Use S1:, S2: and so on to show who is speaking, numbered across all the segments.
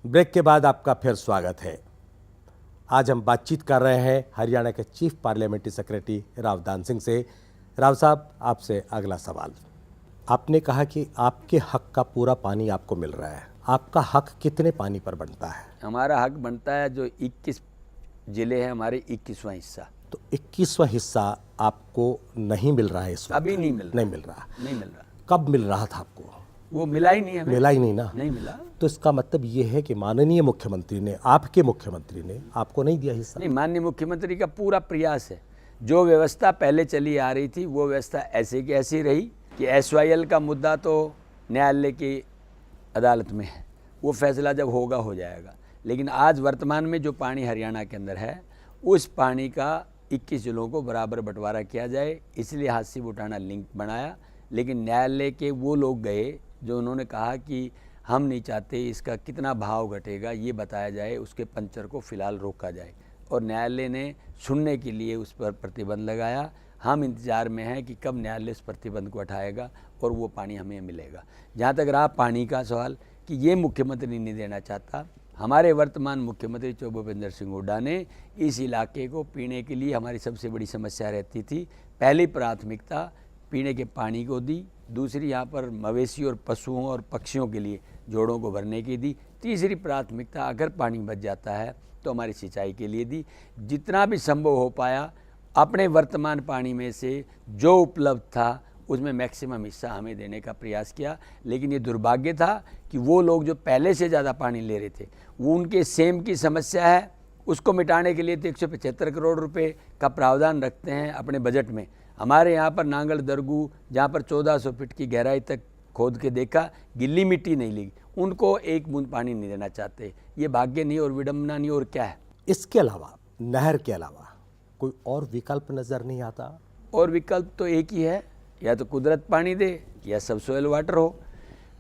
S1: Break के बाद आपका फिर स्वागत है। आज हम बातचीत कर रहे हैं हरियाणा के चीफ पार्लियामेंट्री सेक्रेटरी राव दान सिंह से। राव साहब, आपसे अगला सवाल। आपने कहा कि आपके हक का पूरा पानी आपको मिल रहा है। आपका हक कितने पानी पर बनता है?
S2: हमारा हक बनता है जो 21 जिले हैं हमारे 21वां हिस्सा।
S1: तो 21वां हिस्सा आपको नहीं मिल रहा है इस वक्त?
S2: अभी नहीं मिल रहा।
S1: नहीं मिल रहा। कब मिल रहा था आपको?
S2: वो मिला ही नहीं हमें।
S1: मिला ही नहीं ना?
S2: नहीं मिला।
S1: तो इसका मतलब ये है कि माननीय मुख्यमंत्री ने, आपके मुख्यमंत्री ने आपको नहीं दिया हिस्सा?
S2: नहीं, माननीय मुख्यमंत्री का पूरा प्रयास है। जो व्यवस्था पहले चली आ रही थी वो व्यवस्था ऐसे की ऐसी रही कि SYL का मुद्दा तो न्यायालय की अदालत में है, वो फैसला जब होगा हो जाएगा। लेकिन आज वर्तमान में जो पानी हरियाणा के अंदर है उस पानी का 21 जिलों को बराबर बंटवारा किया जाए, इसलिए हाथसी बुटाना लिंक बनाया। लेकिन न्यायालय के वो लोग गए जो उन्होंने कहा कि हम नहीं चाहते इसका कितना भाव घटेगा ये बताया जाए, उसके पंचर को फिलहाल रोका जाए। और न्यायालय ने सुनने के लिए उस पर प्रतिबंध लगाया। हम इंतज़ार में हैं कि कब न्यायालय उस प्रतिबंध को हटाएगा और वो पानी हमें मिलेगा। जहाँ तक रहा पानी का सवाल कि ये मुख्यमंत्री नहीं देना चाहता, हमारे वर्तमान मुख्यमंत्री भूपेंद्र सिंह हुड्डा ने इस इलाके को पीने के लिए, हमारी सबसे बड़ी समस्या रहती थी, पहली प्राथमिकता पीने के पानी को दी, दूसरी यहाँ पर मवेशी और पशुओं और पक्षियों के लिए जोड़ों को भरने की दी, तीसरी प्राथमिकता अगर पानी बच जाता है तो हमारी सिंचाई के लिए दी। जितना भी संभव हो पाया अपने वर्तमान पानी में से जो उपलब्ध था उसमें मैक्सिमम हिस्सा हमें देने का प्रयास किया। लेकिन ये दुर्भाग्य था कि वो लोग जो पहले से ज़्यादा पानी ले रहे थे, वो उनके सेम की समस्या है, उसको मिटाने के लिए तो 175 करोड़ रुपए का प्रावधान रखते हैं अपने बजट में। हमारे यहाँ पर नांगल दरगू, जहाँ पर 1400 फीट की गहराई तक खोद के देखा, गिल्ली मिट्टी नहीं ली, उनको एक बूंद पानी नहीं देना चाहते। ये भाग्य नहीं और विडम्बना नहीं और क्या है।
S1: इसके अलावा, नहर के अलावा कोई और विकल्प नज़र नहीं आता?
S2: और विकल्प तो एक ही है, या तो कुदरत पानी दे या सबसॉइल वाटर हो।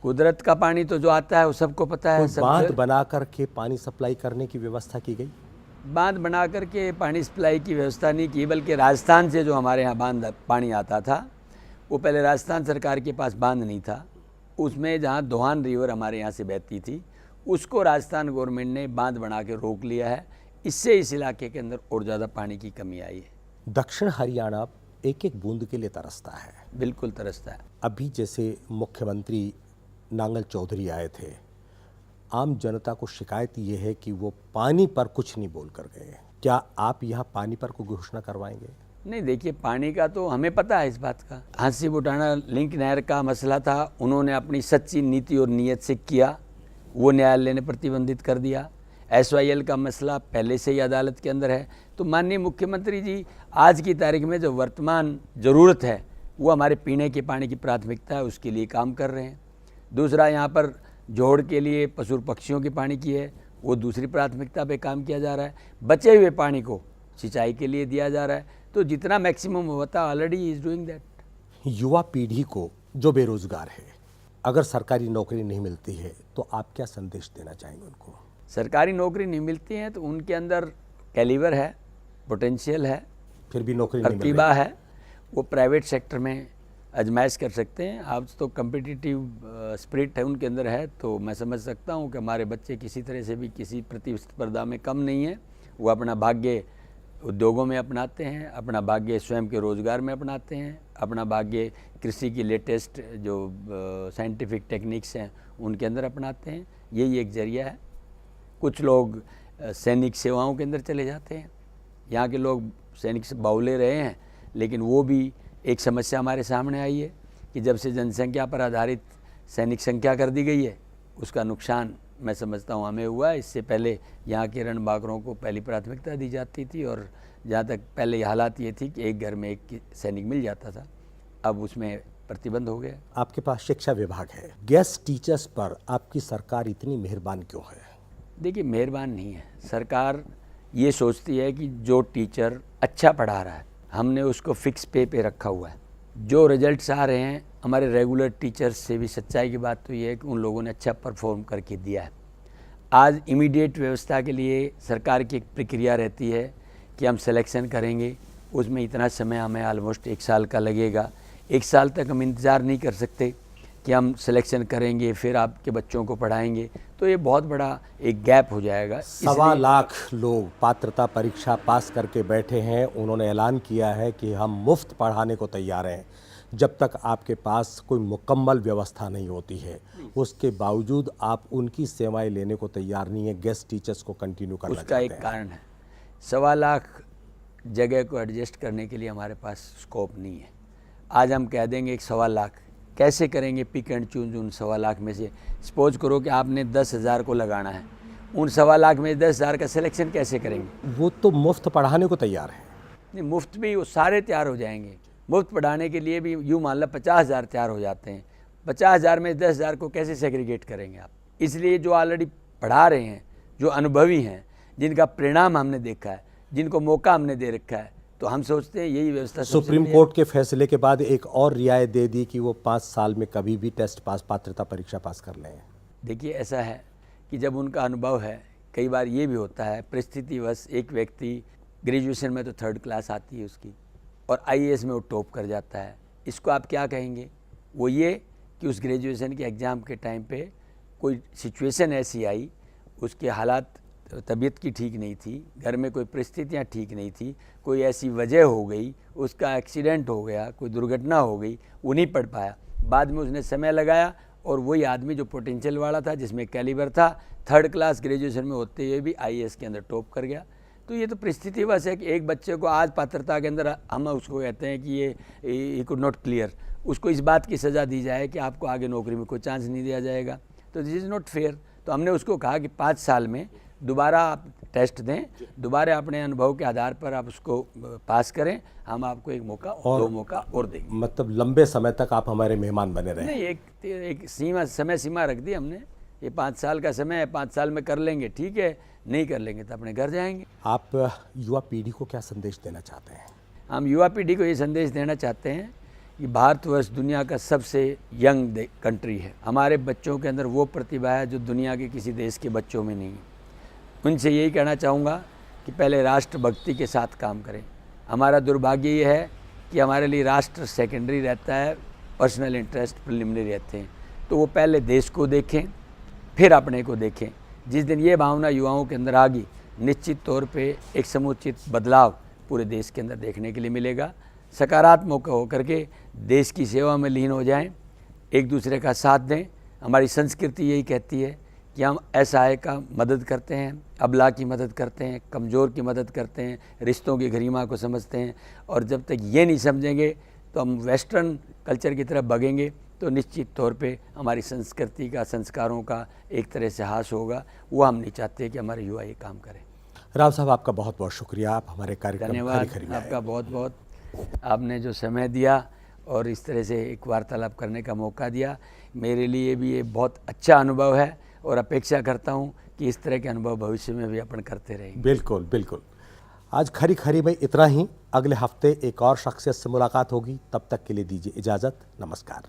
S2: कुदरत का पानी तो जो आता है वो सबको पता है।
S1: बांध बना करके पानी सप्लाई करने की व्यवस्था की गई?
S2: बांध बना करके पानी सप्लाई की व्यवस्था नहीं की, बल्कि राजस्थान से जो हमारे यहाँ बांध पानी आता था, वो पहले राजस्थान सरकार के पास बांध नहीं था, उसमें जहाँ दोहान रिवर हमारे यहाँ से बहती थी उसको राजस्थान गवर्नमेंट ने बांध बना के रोक लिया है। इससे इस इलाके के अंदर और ज़्यादा पानी की कमी आई है।
S1: दक्षिण हरियाणा एक एक बूंद के लिए तरसता है।
S2: बिल्कुल तरसता है।
S1: अभी जैसे मुख्यमंत्री नांगल चौधरी आए थे, आम जनता को शिकायत ये है कि वो पानी पर कुछ नहीं बोल कर गए। क्या आप यहाँ पानी पर कोई घोषणा करवाएंगे?
S2: नहीं, देखिए पानी का तो हमें पता है इस बात का। हाथसी बुटाना लिंक नहर का मसला था, उन्होंने अपनी सच्ची नीति और नीयत से किया, वो न्यायालय ने प्रतिबंधित कर दिया। SYL का मसला पहले से ही अदालत के अंदर है। तो माननीय मुख्यमंत्री जी आज की तारीख में जो वर्तमान ज़रूरत है वो हमारे पीने के पानी की प्राथमिकता है, उसके लिए काम कर रहे हैं। दूसरा, यहाँ पर जोड़ के लिए पशु पक्षियों के पानी की है, वो दूसरी प्राथमिकता पे काम किया जा रहा है। बचे हुए पानी को सिंचाई के लिए दिया जा रहा है। तो जितना मैक्सिमम होता ऑलरेडी इज डूइंग दैट।
S1: युवा पीढ़ी को जो बेरोजगार है, अगर सरकारी नौकरी नहीं मिलती है तो आप क्या संदेश देना चाहेंगे उनको?
S2: सरकारी नौकरी नहीं मिलती है तो उनके अंदर कैलिबर है, पोटेंशियल है,
S1: फिर भी नौकरी नहीं मिल रही,
S2: प्रतिभा है, वो प्राइवेट सेक्टर में आजमाइश कर सकते हैं। आज तो कम्पिटिटिव स्पिरिट है उनके अंदर है, तो मैं समझ सकता हूँ कि हमारे बच्चे किसी तरह से भी किसी प्रतिस्पर्धा में कम नहीं है। वो अपना भाग्य उद्योगों में अपनाते हैं, अपना भाग्य स्वयं के रोज़गार में अपनाते हैं, अपना भाग्य कृषि की लेटेस्ट जो साइंटिफिक टेक्निक्स हैं उनके अंदर अपनाते हैं। यही एक जरिया है। कुछ लोग सैनिक सेवाओं के अंदर चले जाते हैं। यहाँ के लोग सैनिक से बाउले रहे हैं, लेकिन वो भी एक समस्या हमारे सामने आई है कि जब से जनसंख्या पर आधारित सैनिक संख्या कर दी गई है, उसका नुकसान मैं समझता हूँ हमें हुआ है। इससे पहले यहाँ के रणबांकुरों को पहली प्राथमिकता दी जाती थी और जहाँ तक पहले हालात ये थी कि एक घर में एक सैनिक मिल जाता था, अब उसमें प्रतिबंध हो गया।
S1: आपके पास शिक्षा विभाग है, गेस्ट टीचर्स पर आपकी सरकार इतनी मेहरबान क्यों है?
S2: देखिए, मेहरबान नहीं है। सरकार ये सोचती है कि जो टीचर अच्छा पढ़ा रहा है हमने उसको फिक्स पे रखा हुआ है। जो रिजल्ट्स आ रहे हैं हमारे रेगुलर टीचर्स से भी सच्चाई की बात तो ये है कि उन लोगों ने अच्छा परफॉर्म करके दिया है। आज इमीडिएट व्यवस्था के लिए सरकार की एक प्रक्रिया रहती है कि हम सिलेक्शन करेंगे, उसमें इतना समय हमें ऑलमोस्ट 1 साल का लगेगा। 1 साल तक हम इंतज़ार नहीं कर सकते कि हम सिलेक्शन करेंगे फिर आपके बच्चों को पढ़ाएंगे, तो ये बहुत बड़ा एक गैप हो जाएगा।
S1: 1.25 लाख लोग पात्रता परीक्षा पास करके बैठे हैं। उन्होंने ऐलान किया है कि हम मुफ्त पढ़ाने को तैयार हैं जब तक आपके पास कोई मुकम्मल व्यवस्था नहीं होती है। उसके बावजूद आप उनकी सेवाएं लेने को तैयार नहीं है, गेस्ट टीचर्स को कंटिन्यू करना
S2: उसका एक कारण है, 1.25 लाख जगह को एडजस्ट करने के लिए हमारे पास स्कोप नहीं है। आज हम कह देंगे एक 1.25 लाख कैसे करेंगे, पिक एंड चूज उन 1.25 लाख में से। सपोज करो कि आपने 10,000 को लगाना है, उन 1.25 लाख में 10,000 का सिलेक्शन कैसे करेंगे?
S1: वो तो मुफ्त पढ़ाने को तैयार है।
S2: नहीं, मुफ्त भी वो सारे तैयार हो जाएंगे। मुफ्त पढ़ाने के लिए भी यूँ मान लो 50,000 तैयार हो जाते हैं, 50,000 में 10,000 को कैसे सेग्रीगेट करेंगे आप? इसलिए जो ऑलरेडी पढ़ा रहे हैं, जो अनुभवी हैं, जिनका परिणाम हमने देखा है, जिनको मौका हमने दे रखा है, तो हम सोचते हैं यही व्यवस्था।
S1: सुप्रीम कोर्ट के फैसले के बाद एक और रियायत दे दी कि वो 5 साल में कभी भी टेस्ट पास, पात्रता परीक्षा पास कर लें।
S2: देखिए, ऐसा है कि जब उनका अनुभव है, कई बार ये भी होता है परिस्थितिवश एक व्यक्ति ग्रेजुएशन में तो 3rd क्लास आती है उसकी, और IAS में वो टॉप कर जाता है। इसको आप क्या कहेंगे? वो ये कि उस ग्रेजुएशन के एग्ज़ाम के टाइम पे कोई सिचुएशन ऐसी आई, उसके हालात तबीयत की ठीक नहीं थी, घर में कोई परिस्थितियाँ ठीक नहीं थी, कोई ऐसी वजह हो गई, उसका एक्सीडेंट हो गया, कोई दुर्घटना हो गई, वो नहीं पढ़ पाया। बाद में उसने समय लगाया और वही आदमी जो पोटेंशियल वाला था, जिसमें कैलिबर था, 3rd क्लास ग्रेजुएशन में होते हुए भी IAS के अंदर टॉप कर गया। तो ये तो परिस्थिति बस है कि एक बच्चे को आज पात्रता के अंदर हम उसको कहते हैं कि ये कुड नॉट क्लियर, उसको इस बात की सज़ा दी जाए कि आपको आगे नौकरी में कोई चांस नहीं दिया जाएगा, तो दिस इज़ नॉट फेयर। तो हमने उसको कहा कि 5 साल में दोबारा आप टेस्ट दें, दोबारा अपने अनुभव के आधार पर आप उसको पास करें, हम आपको एक मौका और 2 मौका और देंगे।
S1: मतलब लंबे समय तक आप हमारे मेहमान बने रहे।
S2: नहीं, एक समय सीमा रख दी हमने, ये 5 साल का समय है, 5 साल में कर लेंगे ठीक है, नहीं कर लेंगे तो अपने घर जाएंगे।
S1: आप युवा पीढ़ी को क्या संदेश देना चाहते हैं?
S2: हम युवा पीढ़ी को ये संदेश देना चाहते हैं कि भारतवर्ष दुनिया का सबसे यंग कंट्री है। हमारे बच्चों के अंदर वो प्रतिभा है जो दुनिया के किसी देश के बच्चों में नहीं है। उनसे यही कहना चाहूँगा कि पहले राष्ट्रभक्ति के साथ काम करें। हमारा दुर्भाग्य ये है कि हमारे लिए राष्ट्र सेकेंडरी रहता है, पर्सनल इंटरेस्ट प्रिलिमिनरी रहते हैं। तो वो पहले देश को देखें, फिर अपने को देखें। जिस दिन ये भावना युवाओं के अंदर आ गई, निश्चित तौर पे एक समुचित बदलाव पूरे देश के अंदर देखने के लिए मिलेगा। सकारात्मक होकर के देश की सेवा में लीन हो जाएं, एक दूसरे का साथ दें। हमारी संस्कृति यही कहती है कि हम असहाय का मदद करते हैं, अबला की मदद करते हैं, कमज़ोर की मदद करते हैं, रिश्तों की गरिमा को समझते हैं। और जब तक ये नहीं समझेंगे तो हम वेस्टर्न कल्चर की तरफ भागेंगे, तो निश्चित तौर पे हमारी संस्कृति का, संस्कारों का एक तरह से ह्रास होगा। वो हम नहीं चाहते कि हमारे युवा ये काम करें।
S1: राव साहब, आपका बहुत बहुत शुक्रिया, आप हमारे कार्यक्रम
S2: धन्यवाद आपका बहुत बहुत। आपने जो समय दिया और इस तरह से एक वार्तालाप करने का मौका दिया, मेरे लिए भी ये बहुत अच्छा अनुभव है और अपेक्षा करता हूँ कि इस तरह के अनुभव भविष्य में भी अपन करते रहेंगे।
S1: बिल्कुल बिल्कुल। आज खरी खरी में इतना ही। अगले हफ्ते एक और शख्सियत से मुलाकात होगी। तब तक के लिए दीजिए इजाज़त। नमस्कार।